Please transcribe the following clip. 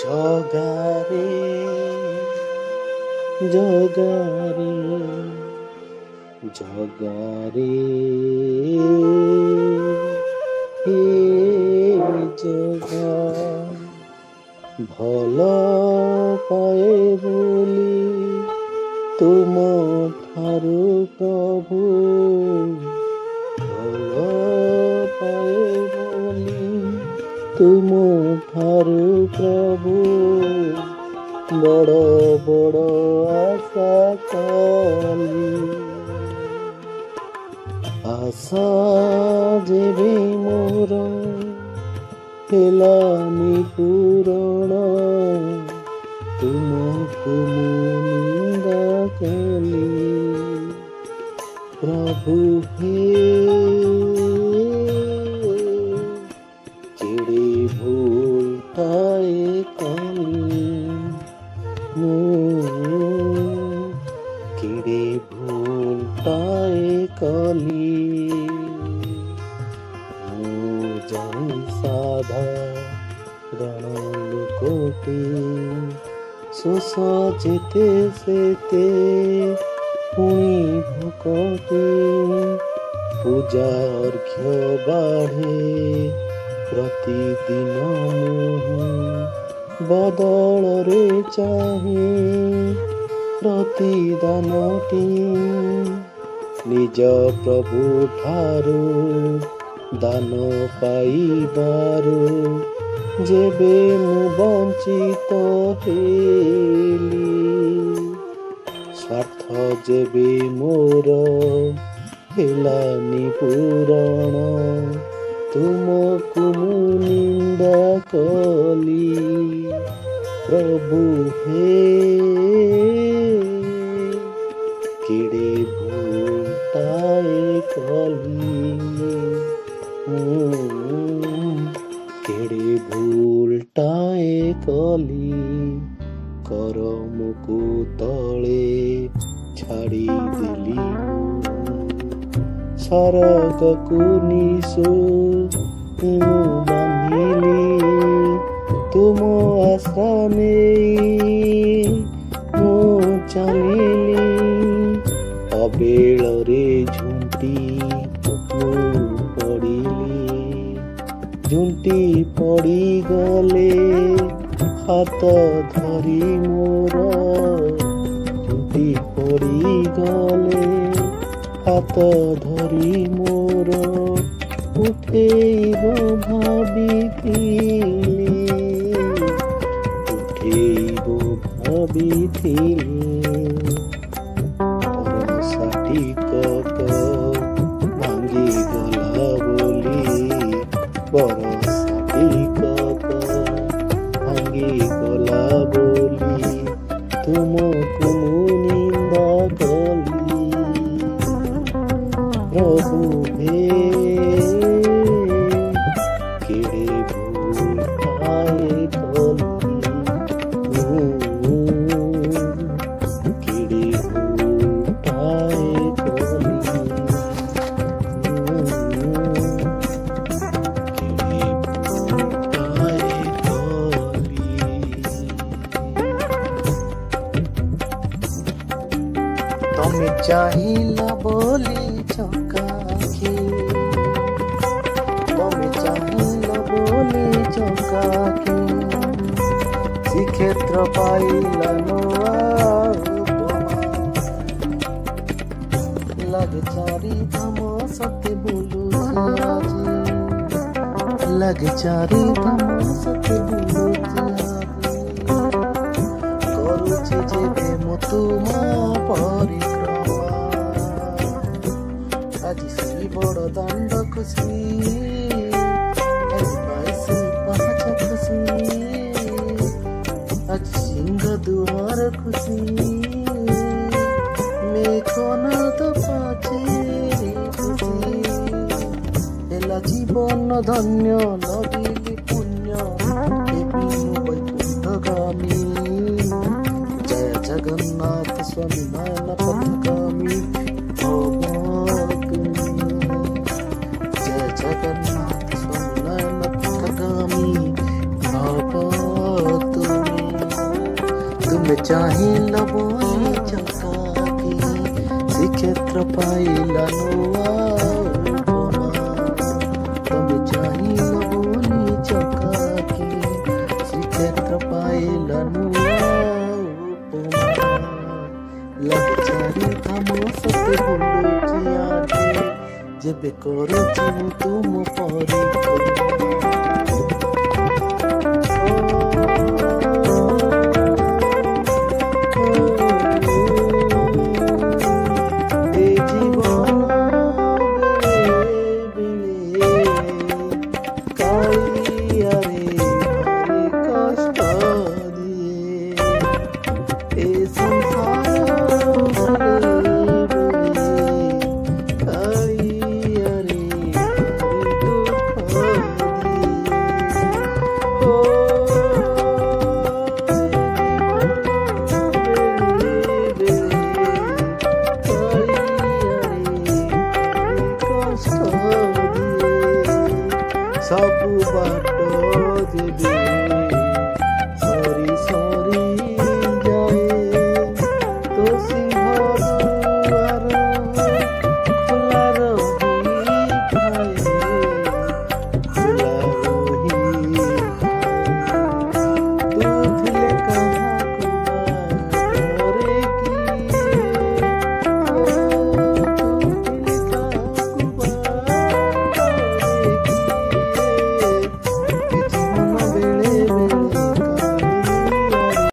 জগারে জগারে জগারে হে জগা ভাল পায়ে বলি তুম ঠারু প্রভু ভাল পায়ে বলি তুম ঠারু প্রভু বড় বড় আশা কলি আশা যেবে মোর হেলানি পূরণ তুমକୁ ମୁଁ ନିନ୍ଦା କଲି ପ୍ରଭୁ ହେ କେଡ଼େ ଭୁଲଟାଏ କଲି ମୁଁ କେଡ଼େ ଭୁଲଟାଏ କଲି ମୁଁ ଜଣେ ସାଧାରଣ ଲୋକଟେ ଶୋଷ ଯେତେ ସେତେ ପୁଣି ଭୋକଟେ ପୂଜା ଅର୍ଘ୍ୟ ବାଢ଼େ ପ୍ରତିଦିନ ମୁଁ ବଦଳରେ ଚାହେଁ ପ୍ରତିଦାନଟି ନିଜ ପ୍ରଭୁ ଠାରୁ ଦାନ ପାଇବାରୁ ଯେବେ ମୁଁ ବଞ୍ଚିତ ହେଲି ସ୍ୱାର୍ଥ ଯେବେ ମୋର ହେଲାନି ପୂରଣ ତୁମକୁ ମୁଁ ନିନ୍ଦା କଲି ପ୍ରଭୁ ହେ କେଡ଼େ ଭୁଲଟାଏ କଲି କେଡ଼େ ଭୁଲଟାଏ କଲି କରମକୁ ତଳେ ଛାଡ଼ିଦେଲି ସରଗକୁ ନିଶୁ ମୁଁ ବାନ୍ଧିଲି ତୁମ ଆଶ୍ରା ନେଇ ମୁଁ ଚାଲିଲି ଅବେଳରେ ଝୁଣ୍ଟି ମୁଁ ପଡ଼ିଲି ଝୁଣ୍ଟି ପଡ଼ିଗଲେ ହାତ ଧରି ମୋର ଝୁଣ୍ଟି ପଡ଼ିଗଲେ ହାତ ଧରି ମୋର ଉଠେଇବ ଭାବିଥିଲି ଉଠେଇବ ଭାବିଥିଲି ଟିକକ ଭାଙ୍ଗିଗଲା ବୋଲି ବରଷା ଟିକକ ଭାଙ୍ଗିଗଲା ବୋଲି ତୁମକୁ ମୁଁ ନିନ୍ଦା କଲି ପ୍ରଭୁ ହେ କେଡ଼େ ଭୁଲଟାଏ କଲି କେଡ଼େ ଭୁଲଟାଏ କଲି ତମେ ଚାହିଁଲ ବୋଲି ଚକାଖି ତମେ ଚାହିଁଲ ବୋଲି ଚକାଖି ଶ୍ରୀକ୍ଷେତ୍ର ପାଇଲ ନୂଆ ଲାଗେ ଚାରି ଧାମ ସତେ ବୁଲୁଛି ଆଜି ଲାଗେ ଚାରି ଧାମ ସତେ ବୁଲୁଛି କରୁଛି ଯେବେ ମୁଁ ତୁମ ପରିକ୍ରମା ଆଜି ଶ୍ରୀ ବଡ଼ ଦାଣ୍ଡ ଖୁସି ଆଜି ବାଇଶି ପାହାଚ ଖୁସି ଆଜି ସିଂହ ଦୁଆର ଖୁସି ମେଘନାଦ ପାଚେରୀ ଖୁସି ହେଲା ଜୀବନ ଧନ୍ୟ ଲଗିଲି ପୁଣ୍ୟ ଦେବି ମୁଁ ବୈକୁଣ୍ଠଗାମୀ ଜୟ ଜଗନ୍ନାଥ ସ୍ୱାମୀ ନୟନ ପଥଗାମୀ ଭବ ତୁମେ ଜୟ ଜଗନ୍ନାଥ ସ୍ୱାମୀ ନୟନ ପଥଗାମୀ ଭବ ତୁମେ। ତମେ ଚାହିଁଲ ବୋଲି ଚକାକି ଶ୍ରୀକ୍ଷେତ୍ର ପାଇଲା ନୂଆ ଉପମା। ତମେ ଚାହିଁଲ ବୋଲି ଚକାକି ଶ୍ରୀକ୍ଷେତ୍ର ପାଇଲା ନୂଆ ଉପମା। ଲାଗେ ଚାରି ଧାମ ସତେ ବୁଲୁଛି ଆଗେ ଯେବେ କରୁଛି ମୁଁ ତୁମ ପରିକ୍ରମା। ସବୁ ବାଟ ଦେବେ